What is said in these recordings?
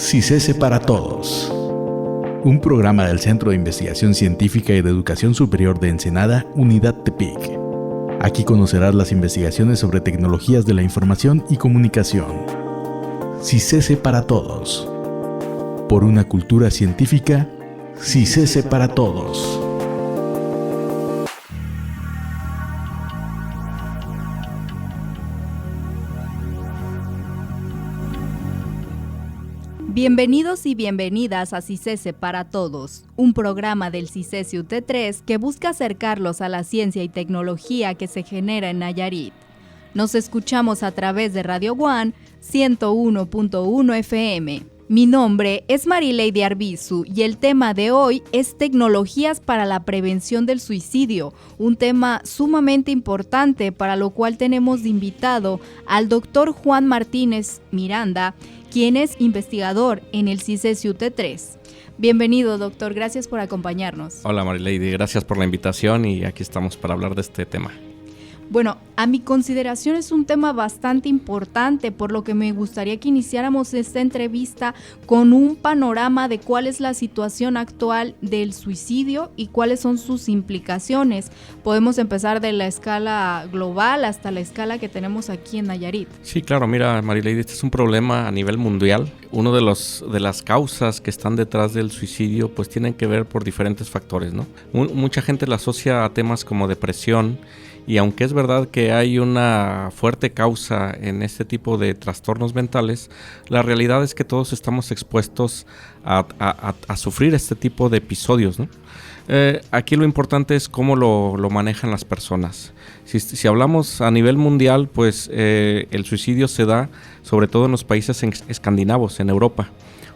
CICESE para Todos, un programa del Centro de Investigación Científica y de Educación Superior de Ensenada, Unidad Tepic. Aquí conocerás las investigaciones sobre tecnologías de la información y comunicación. CICESE para Todos. Por una cultura científica, CICESE para Todos. Bienvenidos y bienvenidas a CICESE para Todos, un programa del CICESE UT3 que busca acercarlos a la ciencia y tecnología que se genera en Nayarit. Nos escuchamos a través de Radio One 101.1 FM. Mi nombre es Marileidy Arbizu y el tema de hoy es tecnologías para la prevención del suicidio, un tema sumamente importante para lo cual tenemos de invitado al doctor Juan Martínez Miranda, quien es investigador en el CICESE UT3. Bienvenido, doctor, gracias por acompañarnos. Hola Marileidy, gracias por la invitación y aquí estamos para hablar de este tema. Bueno, a mi consideración es un tema bastante importante, por lo que me gustaría que iniciáramos esta entrevista con un panorama de cuál es la situación actual del suicidio y cuáles son sus implicaciones. Podemos empezar de la escala global hasta la escala que tenemos aquí en Nayarit. Sí, claro, mira Marileidy, este es un problema a nivel mundial. Uno de las causas que están detrás del suicidio pues tienen que ver por diferentes factores, ¿no? Mucha gente la asocia a temas como depresión. Y aunque es verdad que hay una fuerte causa en este tipo de trastornos mentales, la realidad es que todos estamos expuestos a sufrir este tipo de episodios, ¿no? Aquí lo importante es cómo lo manejan las personas. Si hablamos a nivel mundial, pues el suicidio se da sobre todo en los países escandinavos, en Europa.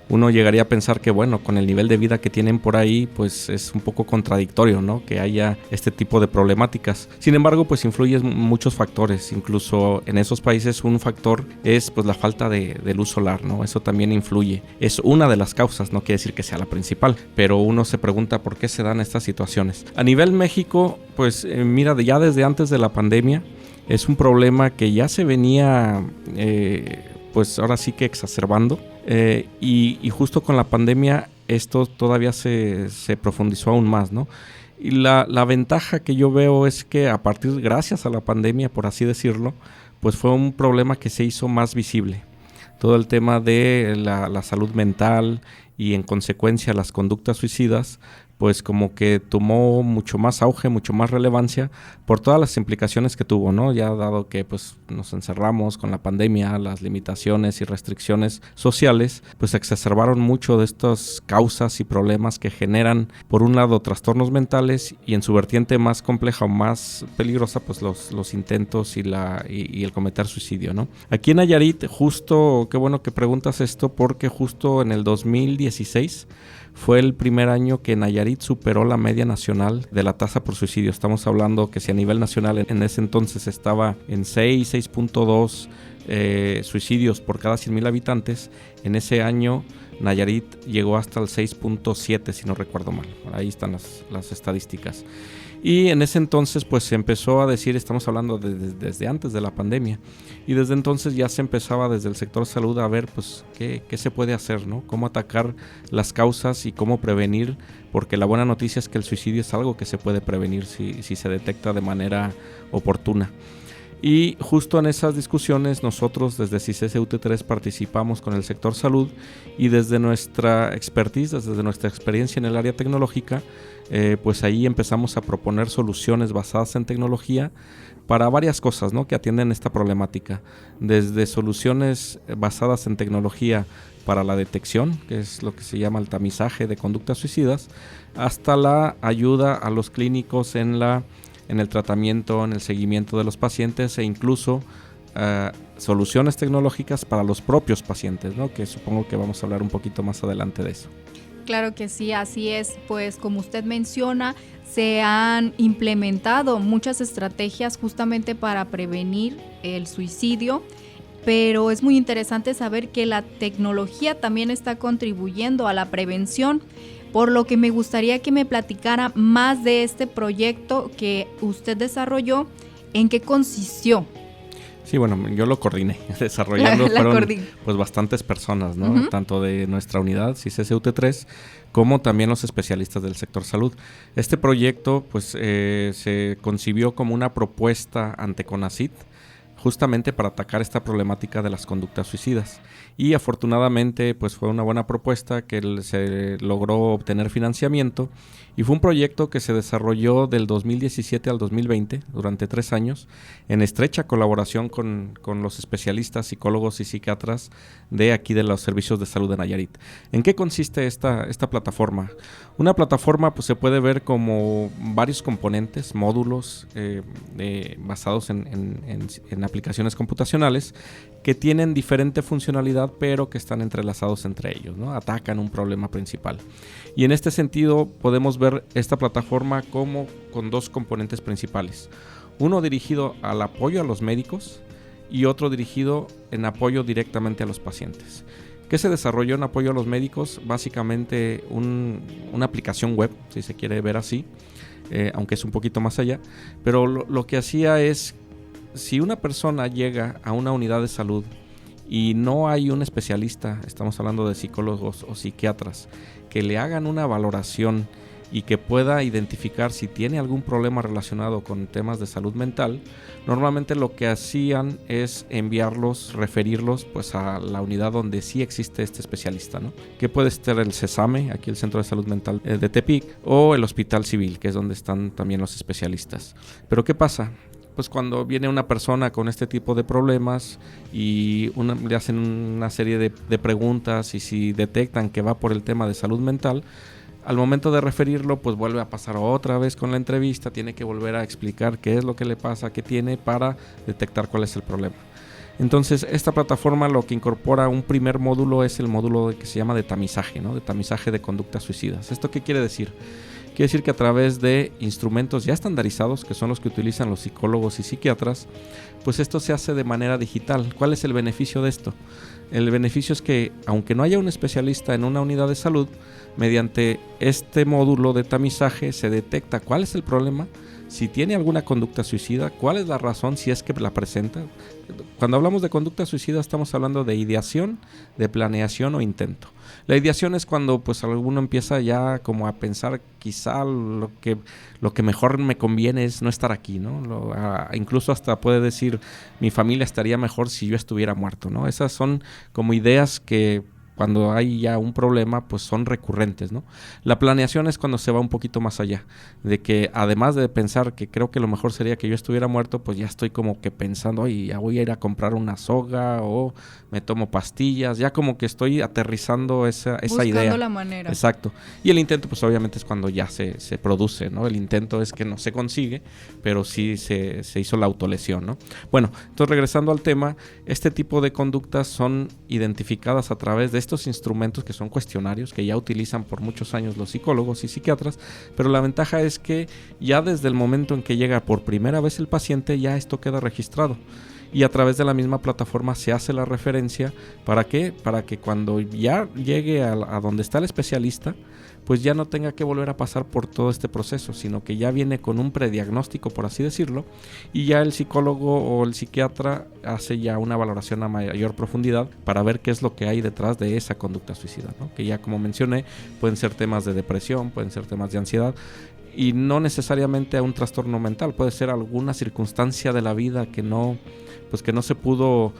Uno llegaría a pensar que, bueno, con el nivel de vida que tienen por ahí, pues es un poco contradictorio, ¿no? Que haya este tipo de problemáticas. Sin embargo, pues influyen muchos factores. Incluso en esos países un factor es pues la falta de luz solar, ¿no? Eso también influye. Es una de las causas, no quiere decir que sea la principal, pero uno se pregunta por qué se dan estas situaciones. A nivel México, pues mira, ya desde antes de la pandemia, es un problema que ya se venía, pues ahora sí que exacerbando. Y justo con la pandemia esto todavía se profundizó aún más, ¿no? Y la ventaja que yo veo es que gracias a la pandemia, por así decirlo, pues fue un problema que se hizo más visible. Todo el tema de la salud mental y en consecuencia las conductas suicidas, pues como que tomó mucho más auge, mucho más relevancia por todas las implicaciones que tuvo, ¿no? Ya dado que pues nos encerramos con la pandemia, las limitaciones y restricciones sociales, pues exacerbaron mucho de estas causas y problemas que generan, por un lado, trastornos mentales y en su vertiente más compleja o más peligrosa, pues los intentos y el cometer suicidio, ¿no? Aquí en Nayarit, justo, qué bueno que preguntas esto, porque justo en el 2016 fue el primer año que Nayarit superó la media nacional de la tasa por suicidio. Estamos hablando que si a nivel nacional en ese entonces estaba en 6.2 suicidios por cada 100,000 habitantes, en ese año Nayarit llegó hasta el 6.7, si no recuerdo mal. Ahí están las estadísticas. Y en ese entonces pues se empezó a decir, estamos hablando desde antes de la pandemia, y desde entonces ya se empezaba desde el sector salud a ver pues qué se puede hacer, ¿no? Cómo atacar las causas y cómo prevenir, porque la buena noticia es que el suicidio es algo que se puede prevenir si se detecta de manera oportuna. Y justo en esas discusiones nosotros desde CICESE UT3 participamos con el sector salud y desde nuestra expertise, desde nuestra experiencia en el área tecnológica, pues ahí empezamos a proponer soluciones basadas en tecnología para varias cosas, ¿no? Que atienden esta problemática, desde soluciones basadas en tecnología para la detección, que es lo que se llama el tamizaje de conductas suicidas, hasta la ayuda a los clínicos en el tratamiento, en el seguimiento de los pacientes e incluso soluciones tecnológicas para los propios pacientes, ¿no? Que supongo que vamos a hablar un poquito más adelante de eso. Claro que sí, así es, pues como usted menciona, se han implementado muchas estrategias justamente para prevenir el suicidio, pero es muy interesante saber que la tecnología también está contribuyendo a la prevención, por lo que me gustaría que me platicara más de este proyecto que usted desarrolló, ¿en qué consistió? Sí, bueno, yo lo coordiné, desarrollando fueron pues bastantes personas, ¿no? Uh-huh. Tanto de nuestra unidad, CISESE-UT3, como también los especialistas del sector salud. Este proyecto pues se concibió como una propuesta ante CONACYT, justamente para atacar esta problemática de las conductas suicidas. Y afortunadamente pues fue una buena propuesta que se logró obtener financiamiento, y fue un proyecto que se desarrolló del 2017 al 2020, durante 3 años, en estrecha colaboración con los especialistas, psicólogos y psiquiatras de aquí de los servicios de salud de Nayarit. ¿En qué consiste esta plataforma? Una plataforma pues se puede ver como varios componentes, módulos basados en aplicaciones computacionales que tienen diferente funcionalidad, pero que están entrelazados entre ellos, ¿no? Atacan un problema principal. Y en este sentido podemos ver esta plataforma como con 2 componentes principales. Uno dirigido al apoyo a los médicos y otro dirigido en apoyo directamente a los pacientes. ¿Qué se desarrolló en apoyo a los médicos? Básicamente una aplicación web, si se quiere ver así, aunque es un poquito más allá, pero lo que hacía es, si una persona llega a una unidad de salud y no hay un especialista, estamos hablando de psicólogos o psiquiatras, que le hagan una valoración y que pueda identificar si tiene algún problema relacionado con temas de salud mental, normalmente lo que hacían es enviarlos, referirlos pues a la unidad donde sí existe este especialista, ¿no? Que puede ser el CESAME, aquí el Centro de Salud Mental de Tepic, o el Hospital Civil, que es donde están también los especialistas. Pero ¿qué pasa? Pues cuando viene una persona con este tipo de problemas y le hacen una serie de preguntas, y si detectan que va por el tema de salud mental, al momento de referirlo, pues vuelve a pasar otra vez con la entrevista, tiene que volver a explicar qué es lo que le pasa, qué tiene, para detectar cuál es el problema. Entonces, esta plataforma lo que incorpora un primer módulo es el módulo que se llama de tamizaje, ¿no? De tamizaje de conductas suicidas. ¿Esto qué quiere decir? Quiere decir que a través de instrumentos ya estandarizados, que son los que utilizan los psicólogos y psiquiatras, pues esto se hace de manera digital. ¿Cuál es el beneficio de esto? El beneficio es que, aunque no haya un especialista en una unidad de salud, mediante este módulo de tamizaje se detecta cuál es el problema, si tiene alguna conducta suicida, cuál es la razón, si es que la presenta. Cuando hablamos de conducta suicida estamos hablando de ideación, de planeación o intento. La ideación es cuando pues alguno empieza ya como a pensar, quizá lo que mejor me conviene es no estar aquí, ¿no? Incluso hasta puede decir, mi familia estaría mejor si yo estuviera muerto, ¿no? Esas son como ideas que cuando hay ya un problema, pues son recurrentes, ¿no? La planeación es cuando se va un poquito más allá, de que además de pensar que creo que lo mejor sería que yo estuviera muerto, pues ya estoy como que pensando, oye, ya voy a ir a comprar una soga o me tomo pastillas, ya como que estoy aterrizando esa idea. Buscando la manera. Exacto. Y el intento, pues obviamente es cuando ya se produce, ¿no? El intento es que no se consigue, pero sí se hizo la autolesión, ¿no? Bueno, entonces regresando al tema, este tipo de conductas son identificadas a través de estos instrumentos que son cuestionarios que ya utilizan por muchos años los psicólogos y psiquiatras, pero la ventaja es que ya desde el momento en que llega por primera vez el paciente, ya esto queda registrado. Y a través de la misma plataforma se hace la referencia. ¿Para qué? Para que cuando ya llegue a donde está el especialista, pues ya no tenga que volver a pasar por todo este proceso, sino que ya viene con un prediagnóstico, por así decirlo, y ya el psicólogo o el psiquiatra hace ya una valoración a mayor profundidad para ver qué es lo que hay detrás de esa conducta suicida, ¿no? Que ya, como mencioné, pueden ser temas de depresión, pueden ser temas de ansiedad, y no necesariamente a un trastorno mental, puede ser alguna circunstancia de la vida que no se pudo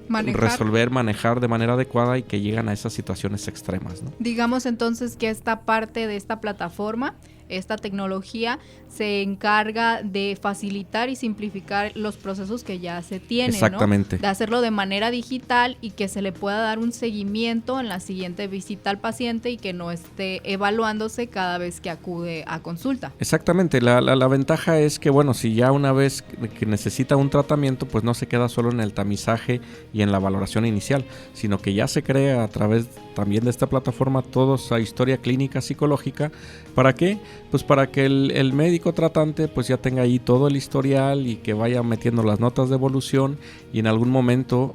manejar de manera adecuada y que llegan a esas situaciones extremas, ¿no? Digamos entonces que esta parte de esta plataforma, esta tecnología, se encarga de facilitar y simplificar los procesos que ya se tienen, exactamente, ¿no? De hacerlo de manera digital y que se le pueda dar un seguimiento en la siguiente visita al paciente y que no esté evaluándose cada vez que acude a consulta. Exactamente, la ventaja es que, bueno, si ya una vez que necesita un tratamiento, pues no se queda solo en el tamizaje y en la valoración inicial, sino que ya se crea a través también de esta plataforma toda esa historia clínica psicológica. ¿Para qué? Pues para que el médico tratante pues ya tenga ahí todo el historial y que vaya metiendo las notas de evolución y en algún momento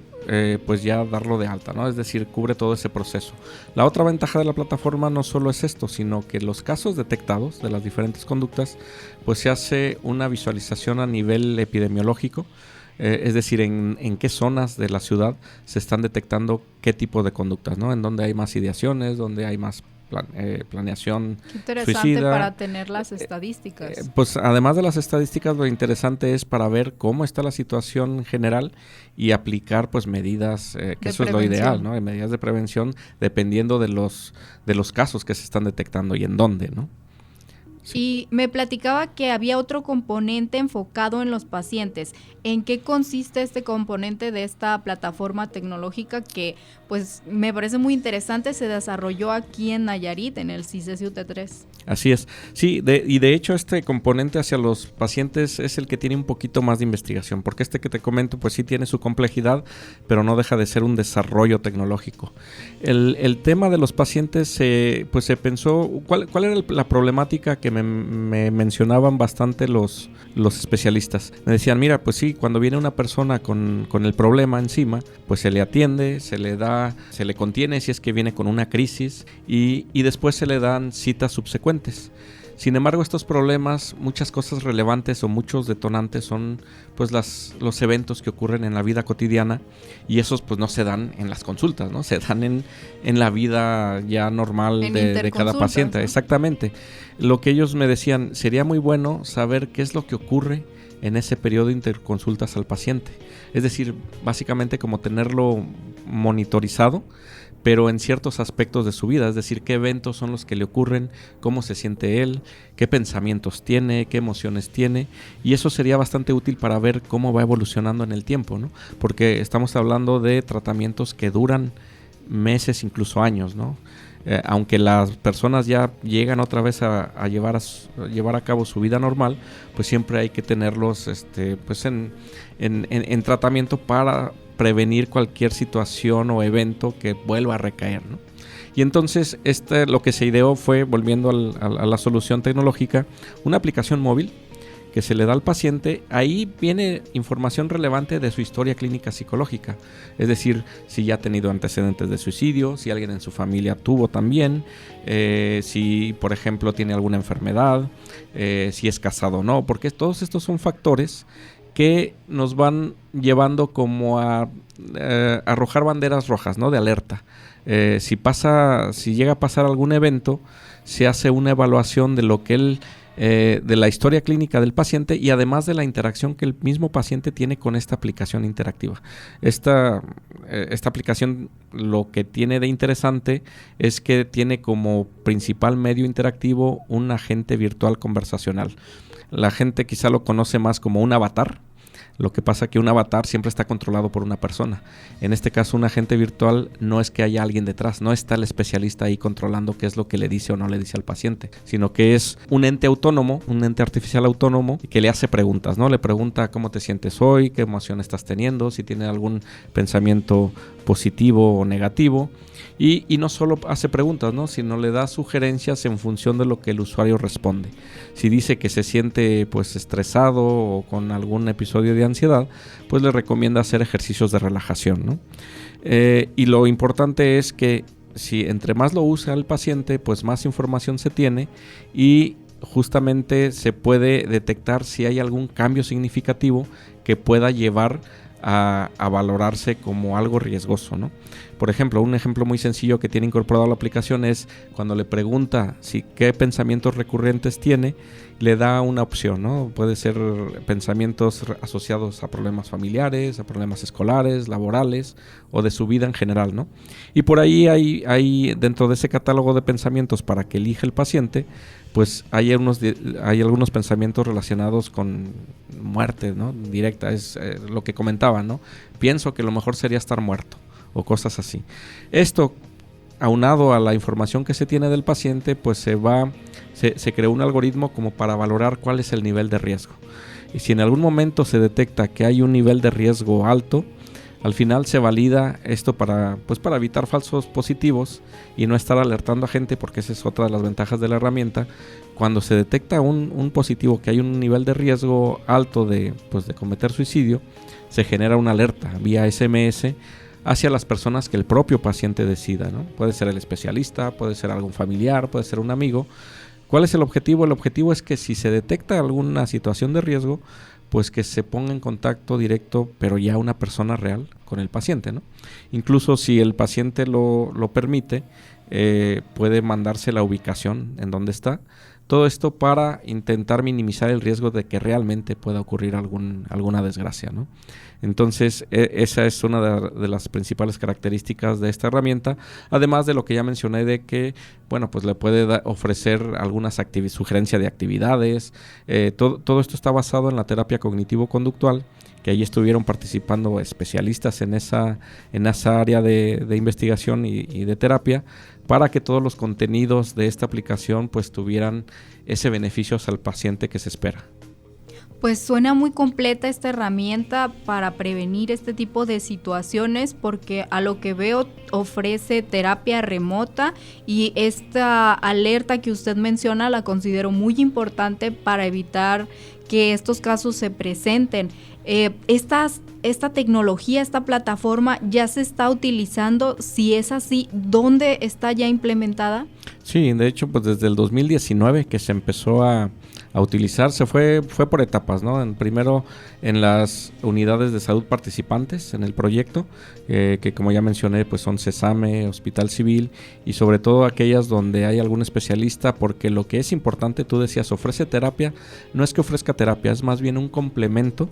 pues ya darlo de alta, ¿no? Es decir, cubre todo ese proceso. La otra ventaja de la plataforma no solo es esto, sino que los casos detectados de las diferentes conductas, pues se hace una visualización a nivel epidemiológico. Es decir, en qué zonas de la ciudad se están detectando qué tipo de conductas, ¿no? En dónde hay más ideaciones, dónde hay más planeación Qué interesante suicida. Para tener las estadísticas. Pues además de las estadísticas, lo interesante es para ver cómo está la situación general y aplicar pues medidas, que eso es lo ideal, ¿no? Medidas de prevención dependiendo de los casos que se están detectando y en dónde, ¿no? Sí. Y me platicaba que había otro componente enfocado en los pacientes. ¿En qué consiste este componente de esta plataforma tecnológica que pues me parece muy interesante? Se desarrolló aquí en Nayarit, en el CISESI UT3. Así es. Sí, y de hecho este componente hacia los pacientes es el que tiene un poquito más de investigación, porque este que te comento pues sí tiene su complejidad, pero no deja de ser un desarrollo tecnológico. El tema de los pacientes se pensó, ¿cuál era la problemática que me mencionaban bastante los especialistas? Me decían, mira, pues sí, cuando viene una persona con el problema encima, pues se le atiende, se le contiene si es que viene con una crisis y después se le dan citas subsecuentes. Sin embargo, estos problemas, muchas cosas relevantes o muchos detonantes son pues los eventos que ocurren en la vida cotidiana y esos pues no se dan en las consultas, ¿no? Se dan en la vida ya normal de cada paciente, ¿no? Exactamente. Lo que ellos me decían, sería muy bueno saber qué es lo que ocurre en ese periodo de interconsultas al paciente. Es decir, básicamente como tenerlo monitorizado, pero en ciertos aspectos de su vida, es decir, qué eventos son los que le ocurren, cómo se siente él, qué pensamientos tiene, qué emociones tiene, y eso sería bastante útil para ver cómo va evolucionando en el tiempo, ¿no? Porque estamos hablando de tratamientos que duran meses, incluso años, ¿no? Aunque las personas ya llegan otra vez a llevar a cabo su vida normal, pues siempre hay que tenerlos pues en tratamiento para prevenir cualquier situación o evento que vuelva a recaer, ¿no? Y entonces lo que se ideó fue, volviendo a la solución tecnológica, una aplicación móvil que se le da al paciente. Ahí viene información relevante de su historia clínica psicológica, es decir, si ya ha tenido antecedentes de suicidio, si alguien en su familia tuvo también, si por ejemplo tiene alguna enfermedad, si es casado o no, porque todos estos son factores que nos van llevando como a arrojar banderas rojas, ¿no? De alerta. Si llega a pasar algún evento, se hace una evaluación de lo que de la historia clínica del paciente y además de la interacción que el mismo paciente tiene con esta aplicación interactiva. Esta aplicación lo que tiene de interesante es que tiene como principal medio interactivo un agente virtual conversacional. La gente quizá lo conoce más como un avatar. Lo que pasa que un avatar siempre está controlado por una persona. En este caso, un agente virtual no es que haya alguien detrás, no está el especialista ahí controlando qué es lo que le dice o no le dice al paciente, sino que es un ente autónomo, un ente artificial autónomo que le hace preguntas, ¿no? Le pregunta cómo te sientes hoy, qué emoción estás teniendo, si tiene algún pensamiento positivo o negativo. Y no solo hace preguntas, ¿no? Sino le da sugerencias en función de lo que el usuario responde. Si dice que se siente pues estresado o con algún episodio de ansiedad, pues le recomienda hacer ejercicios de relajación, ¿no? Y lo importante es que si entre más lo usa el paciente, pues más información se tiene y justamente se puede detectar si hay algún cambio significativo que pueda llevar a valorarse como algo riesgoso, ¿no? Por ejemplo, un ejemplo muy sencillo que tiene incorporado la aplicación es cuando le pregunta qué pensamientos recurrentes tiene, le da una opción, ¿no? Puede ser pensamientos asociados a problemas familiares, a problemas escolares, laborales o de su vida en general, ¿no? Y por ahí hay dentro de ese catálogo de pensamientos para que elija el paciente, pues hay algunos pensamientos relacionados con muerte, ¿no? Directa, es lo que comentaba, ¿no? Pienso que lo mejor sería estar muerto o cosas así. Esto, aunado a la información que se tiene del paciente, pues se creó un algoritmo como para valorar cuál es el nivel de riesgo. Y si en algún momento se detecta que hay un nivel de riesgo alto, al final se valida esto para evitar falsos positivos y no estar alertando a gente, porque esa es otra de las ventajas de la herramienta. Cuando se detecta un positivo, que hay un nivel de riesgo alto de cometer suicidio, se genera una alerta vía SMS hacia las personas que el propio paciente decida, ¿no? Puede ser el especialista, puede ser algún familiar, puede ser un amigo. ¿Cuál es el objetivo? El objetivo es que si se detecta alguna situación de riesgo, pues que se ponga en contacto directo, pero ya una persona real con el paciente, ¿no? Incluso si el paciente lo permite, puede mandarse la ubicación en donde está. Todo esto para intentar minimizar el riesgo de que realmente pueda ocurrir alguna desgracia, ¿no? Entonces, esa es una de las principales características de esta herramienta, además de lo que ya mencioné de que, bueno, pues le puede ofrecer algunas sugerencia de actividades. Todo esto está basado en la terapia cognitivo-conductual, que ahí estuvieron participando especialistas en esa área de investigación y de terapia, para que todos los contenidos de esta aplicación pues tuvieran ese beneficio al paciente que se espera. Pues suena muy completa esta herramienta para prevenir este tipo de situaciones, porque a lo que veo ofrece terapia remota, y esta alerta que usted menciona la considero muy importante para evitar que estos casos se presenten. Esta tecnología, esta plataforma ya se está utilizando. Si es así, ¿dónde está ya implementada? Sí, de hecho, pues desde el 2019 que se empezó a utilizar, fue por etapas, ¿no? Primero en las unidades de salud participantes en el proyecto, que como ya mencioné, pues son CESAME, Hospital Civil, y sobre todo aquellas donde hay algún especialista, porque lo que es importante, tú decías, ofrece terapia, no es que ofrezca terapia, es más bien un complemento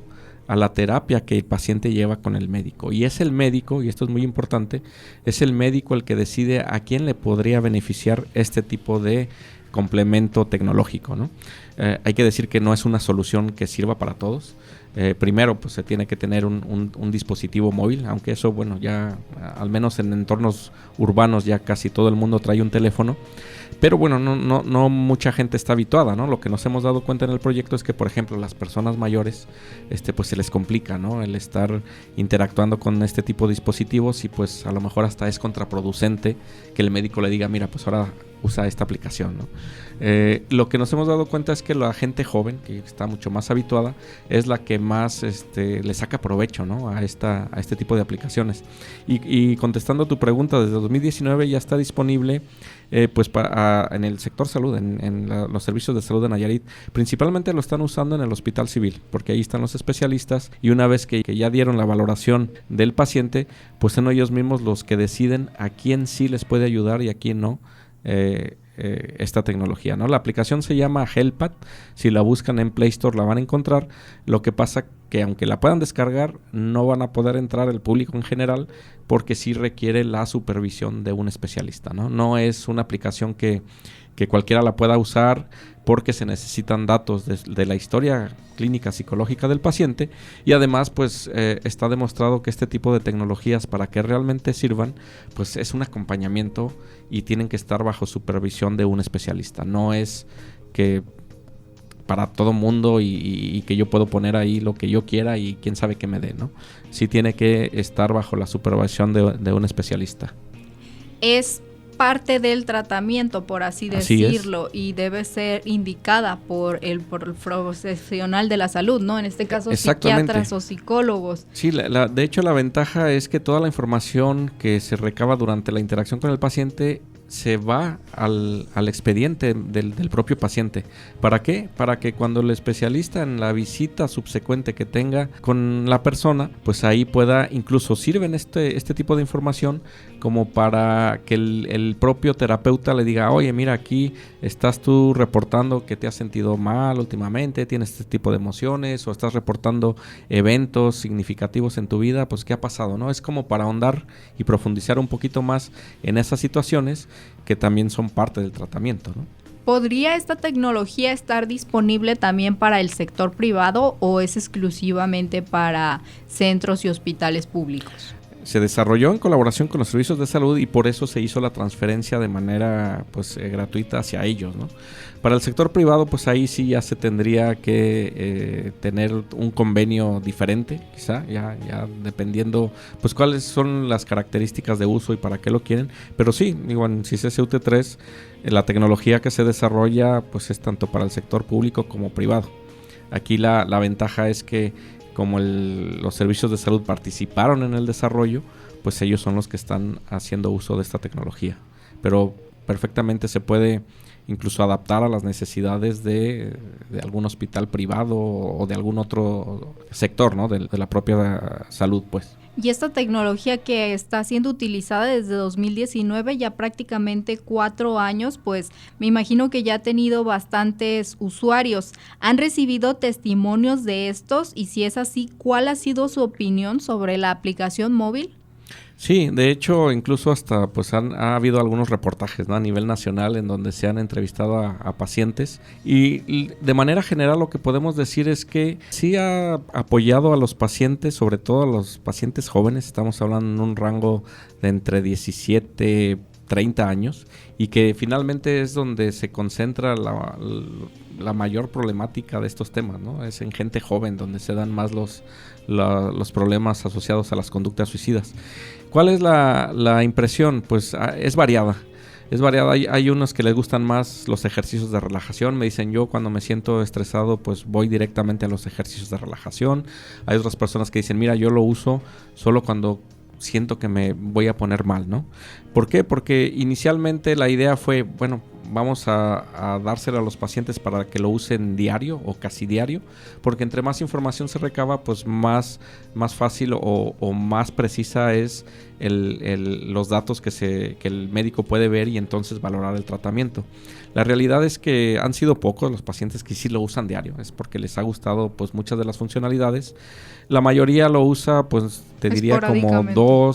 a la terapia que el paciente lleva con el médico. Y es el médico, y esto es muy importante, es el médico el que decide a quién le podría beneficiar este tipo de complemento tecnológico, ¿no? Hay que decir que no es una solución que sirva para todos. Primero, pues se tiene que tener un dispositivo móvil, aunque eso, bueno, ya al menos en entornos urbanos ya casi todo el mundo trae un teléfono. Pero bueno, no mucha gente está habituada, ¿no? Lo que nos hemos dado cuenta en el proyecto es que, por ejemplo, las personas mayores, pues se les complica, ¿no? El estar interactuando con este tipo de dispositivos, y pues a lo mejor hasta es contraproducente que el médico le diga, mira, pues ahora usa esta aplicación, ¿no? Lo que nos hemos dado cuenta es que la gente joven, que está mucho más habituada, es la que más le saca provecho, ¿no? a este tipo de aplicaciones. Y contestando tu pregunta, desde 2019 ya está disponible pues en el sector salud, en los servicios de salud de Nayarit. Principalmente lo están usando en el Hospital Civil, porque ahí están los especialistas, y una vez que ya dieron la valoración del paciente, pues son ellos mismos los que deciden a quién sí les puede ayudar y a quién no esta tecnología, ¿no? La aplicación se llama HealthPad. Si la buscan en Play Store la van a encontrar. Lo que pasa que aunque la puedan descargar, no van a poder entrar el público en general, porque sí requiere la supervisión de un especialista, ¿no? No es una aplicación que cualquiera la pueda usar, porque se necesitan datos de la historia clínica psicológica del paciente, y además pues está demostrado que este tipo de tecnologías, para que realmente sirvan, pues es un acompañamiento y tienen que estar bajo supervisión de un especialista. No es que para todo mundo y que yo puedo poner ahí lo que yo quiera y quién sabe qué me dé, ¿no? Sí tiene que estar bajo la supervisión de un especialista. Es parte del tratamiento, por así decirlo, y debe ser indicada por el profesional de la salud, ¿no? En este caso, psiquiatras o psicólogos. Sí, de hecho la ventaja es que toda la información que se recaba durante la interacción con el paciente se va al expediente del propio paciente. ¿Para qué? Para que cuando el especialista, en la visita subsecuente que tenga con la persona, pues ahí pueda, incluso sirven este tipo de información como para que el propio terapeuta le diga, oye, mira, aquí estás tú reportando que te has sentido mal últimamente, tienes este tipo de emociones, o estás reportando eventos significativos en tu vida, pues ¿qué ha pasado?, ¿no? Es como para ahondar y profundizar un poquito más en esas situaciones que también son parte del tratamiento, ¿no? ¿Podría esta tecnología estar disponible también para el sector privado, o es exclusivamente para centros y hospitales públicos? Se desarrolló en colaboración con los servicios de salud, y por eso se hizo la transferencia de manera gratuita hacia ellos, ¿no? Para el sector privado, pues ahí sí ya se tendría que tener un convenio diferente, quizá, ya dependiendo pues cuáles son las características de uso y para qué lo quieren. Pero sí, digo, en CISESE UT3 la tecnología que se desarrolla pues es tanto para el sector público como privado. Aquí la ventaja es que como los servicios de salud participaron en el desarrollo, pues ellos son los que están haciendo uso de esta tecnología. Pero perfectamente se puede incluso adaptar a las necesidades de algún hospital privado o de algún otro sector, ¿no? De la propia salud, pues. Y esta tecnología que está siendo utilizada desde 2019, ya prácticamente 4 años, pues me imagino que ya ha tenido bastantes usuarios. ¿Han recibido testimonios de estos? Y si es así, ¿cuál ha sido su opinión sobre la aplicación móvil? Sí, de hecho, incluso hasta pues ha habido algunos reportajes, ¿no? A nivel nacional en donde se han entrevistado a pacientes y de manera general lo que podemos decir es que sí ha apoyado a los pacientes, sobre todo a los pacientes jóvenes, estamos hablando en un rango de entre 17 30 años y que finalmente es donde se concentra la mayor problemática de estos temas, ¿no? Es en gente joven donde se dan más los problemas asociados a las conductas suicidas. ¿Cuál es la impresión? Pues es variada. Es variada. Hay unos que les gustan más los ejercicios de relajación. Me dicen, yo cuando me siento estresado, pues voy directamente a los ejercicios de relajación. Hay otras personas que dicen, mira, yo lo uso solo cuando siento que me voy a poner mal, ¿no? ¿Por qué? Porque inicialmente la idea fue, bueno, vamos a dárselo a los pacientes para que lo usen diario o casi diario, porque entre más información se recaba, pues más fácil o más precisa es los datos que el médico puede ver y entonces valorar el tratamiento. La realidad es que han sido pocos los pacientes que sí lo usan diario, es porque les ha gustado pues muchas de las funcionalidades. La mayoría lo usa, pues te diría como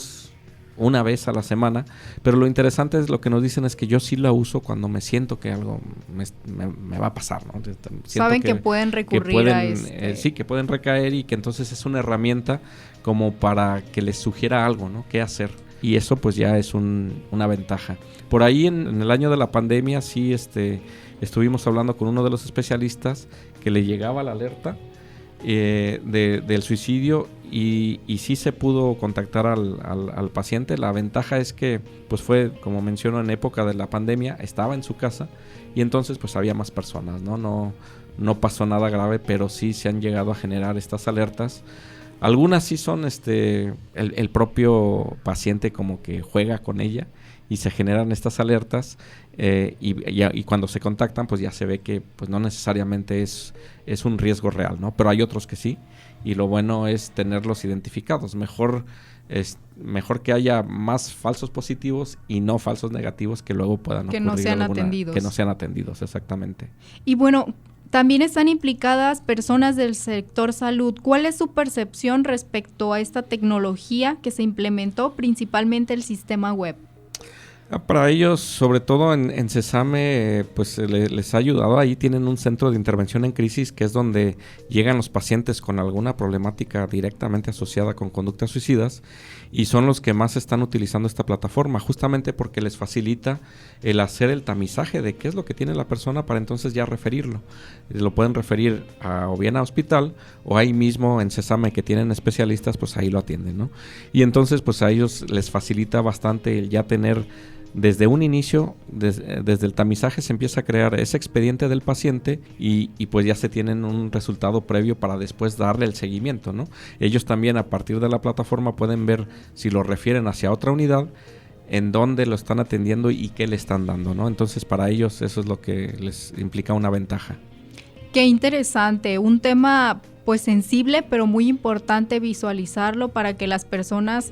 una vez a la semana, pero lo interesante es lo que nos dicen es que yo sí la uso cuando me siento que algo me va a pasar, ¿no? Saben que pueden recurrir a sí, que pueden recaer y que entonces es una herramienta como para que les sugiera algo, ¿no? Qué hacer. Y eso pues ya es una ventaja. Por ahí en el año de la pandemia sí estuvimos hablando con uno de los especialistas que le llegaba la alerta del suicidio y sí se pudo contactar al paciente. La ventaja es que pues fue, como menciono, en época de la pandemia, estaba en su casa y entonces pues había más personas, ¿no? No pasó nada grave, pero sí se han llegado a generar estas alertas. Algunas sí son el propio paciente como que juega con ella y se generan estas alertas y cuando se contactan pues ya se ve que pues no necesariamente es un riesgo real, ¿no? Pero hay otros que sí y lo bueno es tenerlos identificados. Mejor que haya más falsos positivos y no falsos negativos que luego puedan ocurrir. Que no sean atendidos. Que no sean atendidos, exactamente. Y bueno, también están implicadas personas del sector salud. ¿Cuál es su percepción respecto a esta tecnología que se implementó, principalmente el sistema web? Para ellos, sobre todo en CESAME, pues les ha ayudado. Ahí tienen un centro de intervención en crisis que es donde llegan los pacientes con alguna problemática directamente asociada con conductas suicidas y son los que más están utilizando esta plataforma, justamente porque les facilita el hacer el tamizaje de qué es lo que tiene la persona para entonces ya referirlo. Lo pueden referir o bien a hospital o ahí mismo en CESAME que tienen especialistas, pues ahí lo atienden, ¿no? Y entonces pues a ellos les facilita bastante el ya tener desde un inicio, desde el tamizaje se empieza a crear ese expediente del paciente y pues ya se tienen un resultado previo para después darle el seguimiento, ¿no? Ellos también a partir de la plataforma pueden ver si lo refieren hacia otra unidad, en dónde lo están atendiendo y qué le están dando, ¿no? Entonces para ellos eso es lo que les implica una ventaja. Qué interesante, un tema pues sensible pero muy importante visualizarlo para que las personas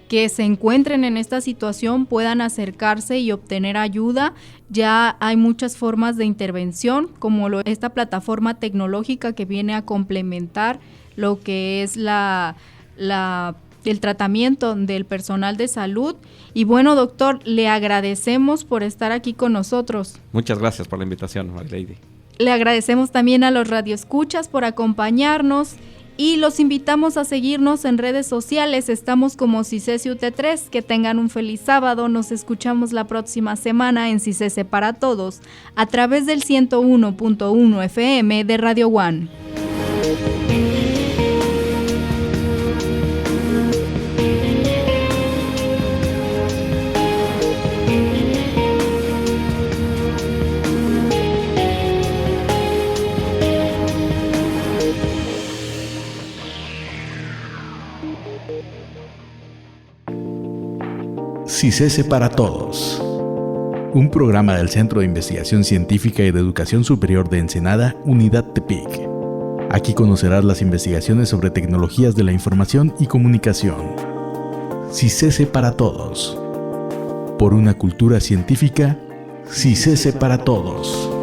que se encuentren en esta situación puedan acercarse y obtener ayuda. Ya hay muchas formas de intervención, como esta plataforma tecnológica que viene a complementar lo que es el tratamiento del personal de salud. Y bueno, doctor, le agradecemos por estar aquí con nosotros. Muchas gracias por la invitación, Marilady. Le agradecemos también a los radioescuchas por acompañarnos. Y los invitamos a seguirnos en redes sociales. Estamos como CISESI UT3. Que tengan un feliz sábado. Nos escuchamos la próxima semana en CISESE para Todos a través del 101.1 FM de Radio One. CISESE para Todos. un programa del Centro de Investigación Científica y de Educación Superior de Ensenada, Unidad Tepic. Aquí conocerás las investigaciones sobre tecnologías de la información y comunicación. CICESE para todos. Por una cultura científica, CICESE para todos.